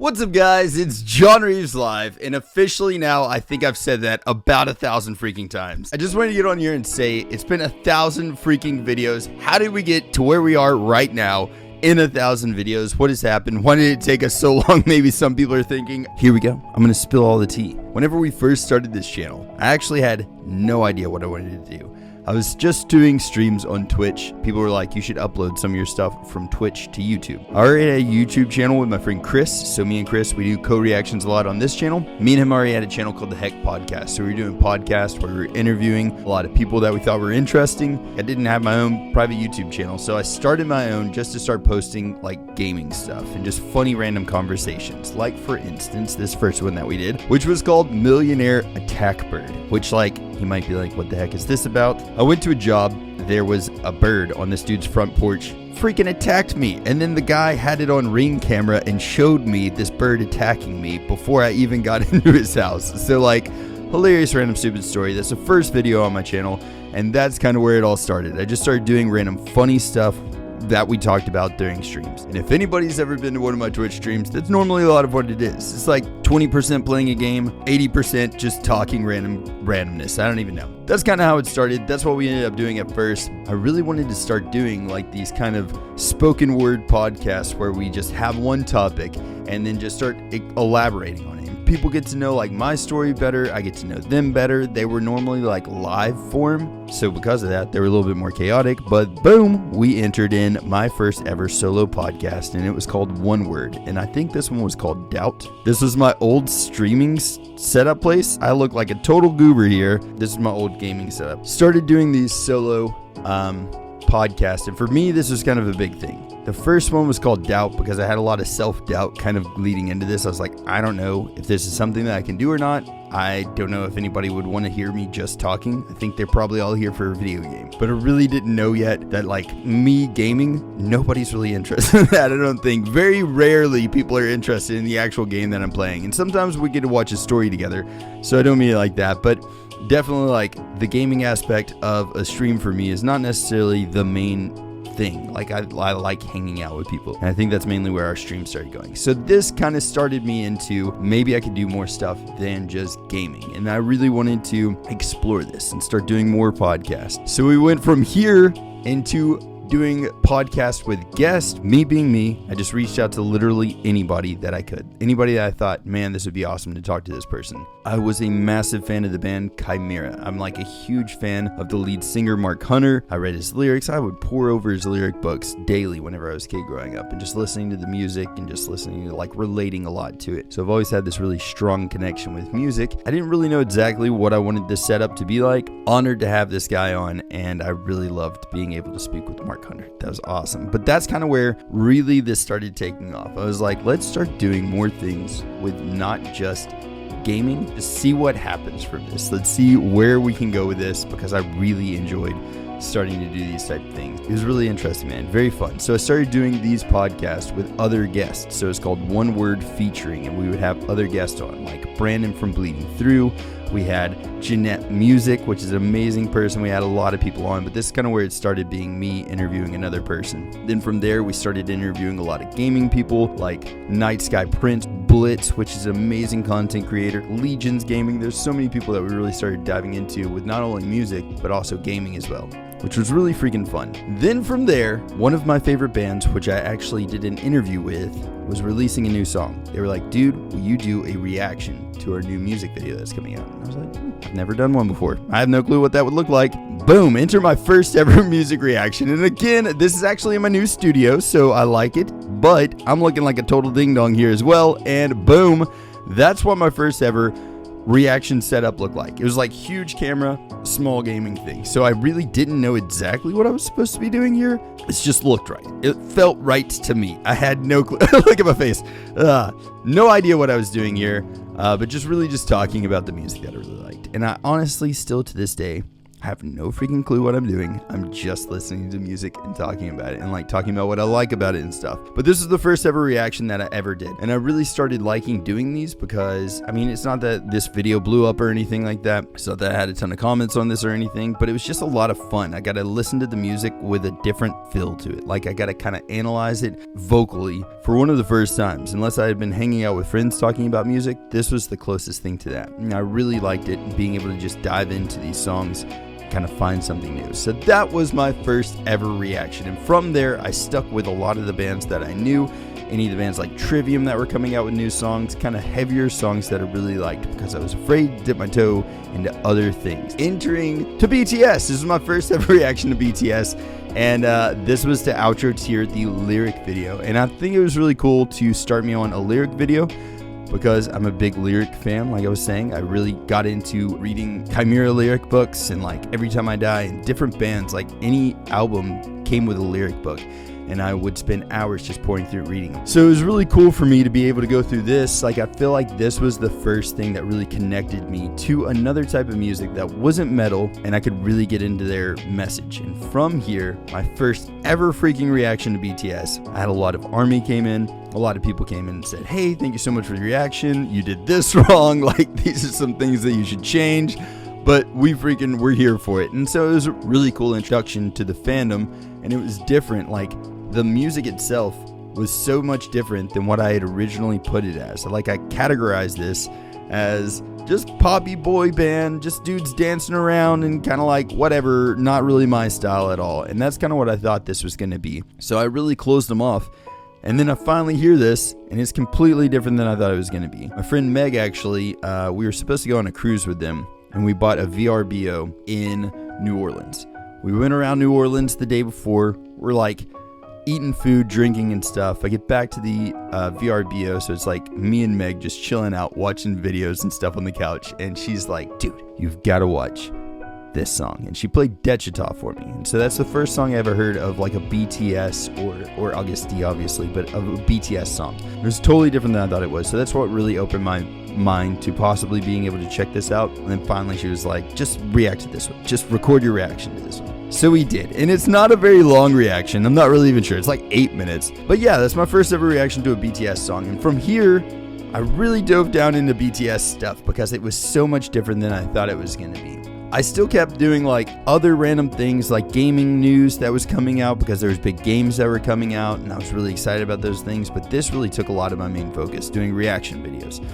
What's up, guys? It's JohnReavesLive, and officially now, I think I've said that about 1,000 freaking times. I just wanted to get on here and say it's been 1,000 freaking videos. How did we get to where we are right now in 1,000 videos? What has happened? Why did it take us so long? Maybe some people are thinking. Here we go. I'm gonna spill all the tea. Whenever we first started this channel, I actually had no idea what I wanted to do. I was just doing streams on Twitch. People were like, you should upload some of your stuff from Twitch to YouTube. I already had a YouTube channel with my friend Chris. So me and Chris, we do co-reactions a lot on this channel. Me and him already had a channel called The Heck Podcast. So we were doing podcasts where we were interviewing a lot of people that we thought were interesting. I didn't have my own private YouTube channel. So I started my own just to start posting like gaming stuff and just funny random conversations. Like for instance, this first one that we did, which was called Millionaire Attack Bird, which like, you might be like, what the heck is this about? I went to a job. There was a bird on this dude's front porch, freaking attacked me. And then the guy had it on Ring camera and showed me this bird attacking me before I even got into his house. So like, hilarious random stupid story. That's the first video on my channel. And that's kind of where it all started. I just started doing random funny stuff that we talked about during streams. And if anybody's ever been to one of my Twitch streams, that's normally a lot of what it is. It's like 20% playing a game, 80% just talking randomness. I don't even know. That's kind of how it started. That's what we ended up doing at first. I really wanted to start doing like these kind of spoken word podcasts where we just have one topic and then just start elaborating on it. People get to know like my story better. I get to know them better. They were normally like live form. So because of that, they were a little bit more chaotic, but boom, we entered in my first ever solo podcast and it was called One Word. And I think this one was called Doubt. This was my old streaming setup place. I look like a total goober here. This is my old gaming setup. Started doing these solo podcast, and for me this was kind of a big thing. The first one was called Doubt because I had a lot of self-doubt kind of leading into this. I was like, I don't know if this is something that I can do or not. I don't know if anybody would want to hear me just talking. I think they're probably all here for a video game. But I really didn't know yet that like me gaming, nobody's really interested in that. I don't think. Very rarely people are interested in the actual game that I'm playing. And sometimes we get to watch a story together. So I don't mean it like that. But definitely like the gaming aspect of a stream for me is not necessarily the main thing. Like I like hanging out with people, and I think that's mainly where our stream started going. So this kind of started me into maybe I could do more stuff than just gaming, and I really wanted to explore this and start doing more podcasts. So we went from here into doing podcasts with guests. Me being me, I just reached out to literally anybody that I could. Anybody that I thought, man, this would be awesome to talk to this person. I was a massive fan of the band Chimera. I'm like a huge fan of the lead singer, Mark Hunter. I read his lyrics. I would pour over his lyric books daily whenever I was a kid growing up and just listening to the music and just listening to like relating a lot to it. So I've always had this really strong connection with music. I didn't really know exactly what I wanted this setup to be like. Honored to have this guy on, and I really loved being able to speak with Mark Hunter. That was awesome. But that's kind of where really this started taking off. I was like, let's start doing more things with not just gaming, to see what happens from this. Let's see where we can go with this, because I really enjoyed starting to do these type of things. It was really interesting, man. Very fun. So I started doing these podcasts with other guests. So it's called One Word Featuring, and we would have other guests on, like Brandon from Bleeding Through. We had Jeanette Music, which is an amazing person. We had a lot of people on, but this is kind of where it started, being me interviewing another person. Then from there, we started interviewing a lot of gaming people like Night Sky Prince, Blitz, which is an amazing content creator, Legions Gaming. There's so many people that we really started diving into with not only music, but also gaming as well, which was really freaking fun. Then from there, one of my favorite bands, which I actually did an interview with, was releasing a new song. They were like, dude, will you do a reaction to our new music video that's coming out? And I was like, I've never done one before. I have no clue what that would look like. Boom, enter my first ever music reaction. And again, this is actually in my new studio, so I like it, but I'm looking like a total ding dong here as well. And boom, that's what my first ever reaction setup looked like. It was like huge camera, small gaming thing. So I really didn't know exactly what I was supposed to be doing here. It just looked right. It felt right to me. I had no clue. Look at my face. No idea what I was doing here, but just really just talking about the music that I really liked. And I honestly still to this day have no freaking clue what I'm doing. I'm just listening to music and talking about it and like talking about what I like about it and stuff. But this is the first ever reaction that I ever did. And I really started liking doing these because, I mean, it's not that this video blew up or anything like that. It's not that I had a ton of comments on this or anything, but it was just a lot of fun. I got to listen to the music with a different feel to it. Like I got to kind of analyze it vocally for one of the first times. Unless I had been hanging out with friends talking about music, this was the closest thing to that. And I really liked it, being able to just dive into these songs, kind of find something new. So that was my first ever reaction. And from there, I stuck with a lot of the bands that I knew. Any of the bands like Trivium that were coming out with new songs, kind of heavier songs that I really liked because I was afraid to dip my toe into other things. Entering to BTS. This is my first ever reaction to BTS. And this was the outro tier, the lyric video. And I think it was really cool to start me on a lyric video because I'm a big lyric fan. Like I was saying, I really got into reading Chimera lyric books and like Every Time I Die and different bands. Like any album came with a lyric book, and I would spend hours just pouring through reading them. So it was really cool for me to be able to go through this. Like I feel like this was the first thing that really connected me to another type of music that wasn't metal, and I could really get into their message. And from here, my first ever freaking reaction to BTS, I had a lot of ARMY came in. A lot of people came in and said, hey, thank you so much for the reaction. You did this wrong. Like these are some things that you should change. But we're here for it. And so it was a really cool introduction to the fandom, and it was different. Like the music itself was so much different than what I had originally put it as. Like I categorized this as just poppy boy band, just dudes dancing around and kind of like whatever, not really my style at all. And that's kind of what I thought this was going to be. So I really closed them off. And then I finally hear this, and it's completely different than I thought it was going to be. My friend Meg, actually, we were supposed to go on a cruise with them, and we bought a VRBO in New Orleans. We went around New Orleans the day before. We're like eating food, drinking and stuff. I get back to the VRBO, so it's like me and Meg just chilling out, watching videos and stuff on the couch. And she's like, dude, you've got to watch this song. And she played Dechita for me. And so that's the first song I ever heard of like a BTS or Augusty, obviously, but of a BTS song. It was totally different than I thought it was. So that's what really opened my mind to possibly being able to check this out. And then finally she was like, just react to this one. Just record your reaction to this one. So we did. And it's not a very long reaction. I'm not really even sure. It's like 8 minutes. But yeah, that's my first ever reaction to a BTS song. And from here, I really dove down into BTS stuff because it was so much different than I thought it was going to be. I still kept doing like other random things like gaming news that was coming out because there was big games that were coming out and I was really excited about those things. But this really took a lot of my main focus, doing reaction videos.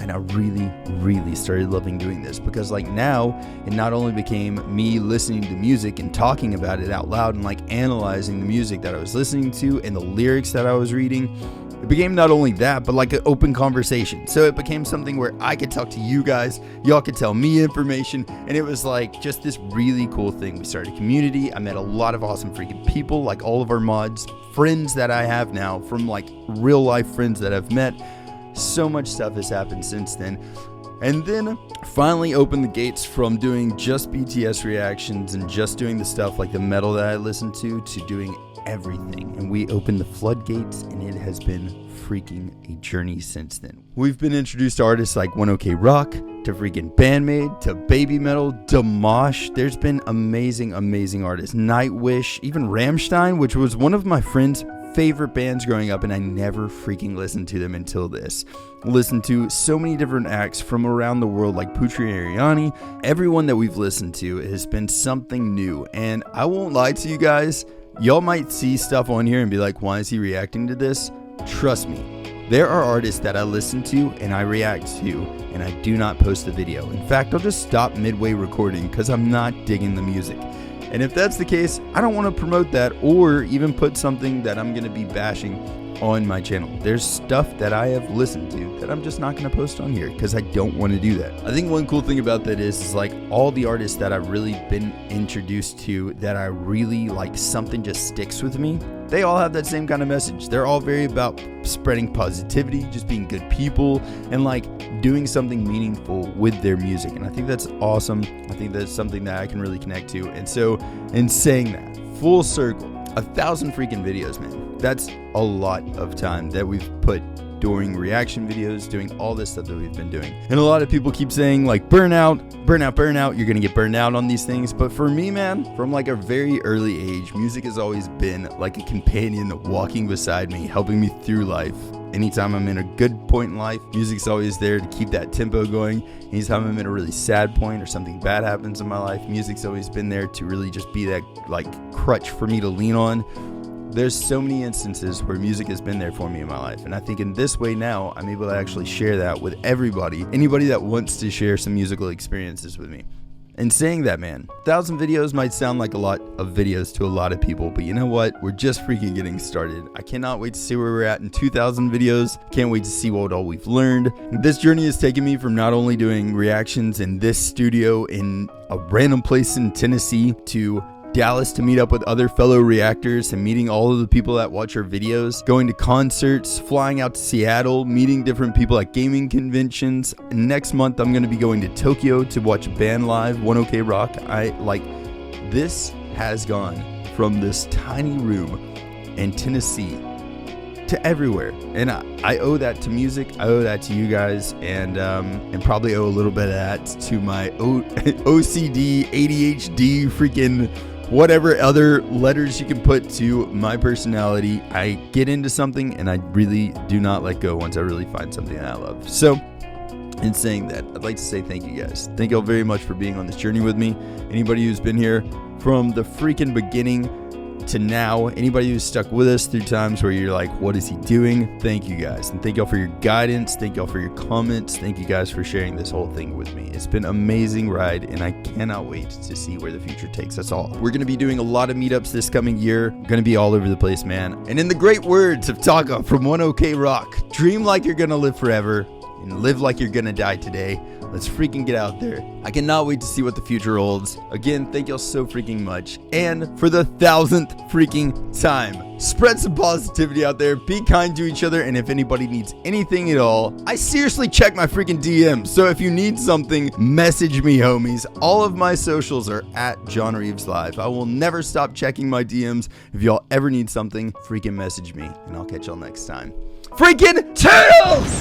And I really started loving doing this because like now it not only became me listening to music and talking about it out loud and like analyzing the music that I was listening to and the lyrics that I was reading. It became not only that, but like an open conversation. So it became something where I could talk to you guys, y'all could tell me information, and it was like just this really cool thing. We started a community. I met a lot of awesome freaking people, like all of our mods, friends that I have now from like real life friends that I've met. So much stuff has happened since then. And then finally opened the gates from doing just BTS reactions and just doing the stuff like the metal that I listened to doing everything. And we opened the floodgates, and it has been freaking a journey since then. We've been introduced to artists like 1OK Rock, to freaking Bandmade, to Baby Metal, to Mosh. There's been amazing artists. Nightwish, even Rammstein, which was one of my friends' favorite bands growing up, and I never freaking listened to them until this. Listened to so many different acts from around the world like Putri Ariani. Everyone that we've listened to has been something new, and I won't lie to you guys, y'all might see stuff on here and be like, why is he reacting to this? Trust me, there are artists that I listen to and I react to, and I do not post the video. In fact, I'll just stop midway recording because I'm not digging the music. And if that's the case, I don't want to promote that or even put something that I'm going to be bashing on my channel. There's stuff that I have listened to that I'm just not going to post on here because I don't want to do that. I think one cool thing about that is like all the artists that I've really been introduced to that I really like, something just sticks with me. They all have that same kind of message. They're all very about spreading positivity, just being good people, and like doing something meaningful with their music. And I think that's awesome. I think that's something that I can really connect to. And so in saying that, full circle, 1,000 freaking videos, man. That's a lot of time that we've put doing reaction videos, doing all this stuff that we've been doing. And a lot of people keep saying like burnout, you're gonna get burned out on these things. But for me, man, from like a very early age, music has always been like a companion walking beside me, helping me through life. Anytime I'm in a good point in life, music's always there to keep that tempo going. Anytime I'm in a really sad point or something bad happens in my life, music's always been there to really just be that like crutch for me to lean on. There's so many instances where music has been there for me in my life. And I think in this way now, I'm able to actually share that with everybody, anybody that wants to share some musical experiences with me. And saying that, man, 1,000 videos might sound like a lot of videos to a lot of people, but you know what? We're just freaking getting started. I cannot wait to see where we're at in 2,000 videos. Can't wait to see what all we've learned. This journey has taken me from not only doing reactions in this studio in a random place in Tennessee to Dallas to meet up with other fellow reactors and meeting all of the people that watch our videos, going to concerts, flying out to Seattle, meeting different people at gaming conventions. And next month, I'm going to be going to Tokyo to watch a band live, One OK Rock. This has gone from this tiny room in Tennessee to everywhere. And I owe that to music. I owe that to you guys, and probably owe a little bit of that to my OCD, ADHD, freaking whatever other letters you can put to my personality. I get into something and I really do not let go once I really find something that I love. So in saying that, I'd like to say thank you guys. Thank you all very much for being on this journey with me. Anybody who's been here from the freaking beginning to now, anybody who's stuck with us through times where you're like, what is he doing? Thank you guys. And thank y'all for your guidance. Thank y'all for your comments. Thank you guys for sharing this whole thing with me. It's been an amazing ride, and I cannot wait to see where the future takes us all. We're going to be doing a lot of meetups this coming year. Going to be all over the place, man. And in the great words of Taka from One OK Rock, dream like you're going to live forever and live like you're going to die today. Let's freaking get out there. I cannot wait to see what the future holds. Again, thank y'all so freaking much. And for the 1,000th freaking time, spread some positivity out there. Be kind to each other. And if anybody needs anything at all, I seriously check my freaking DMs. So if you need something, message me, homies. All of my socials are at JohnReavesLive. I will never stop checking my DMs. If y'all ever need something, freaking message me. And I'll catch y'all next time. Freaking turtles!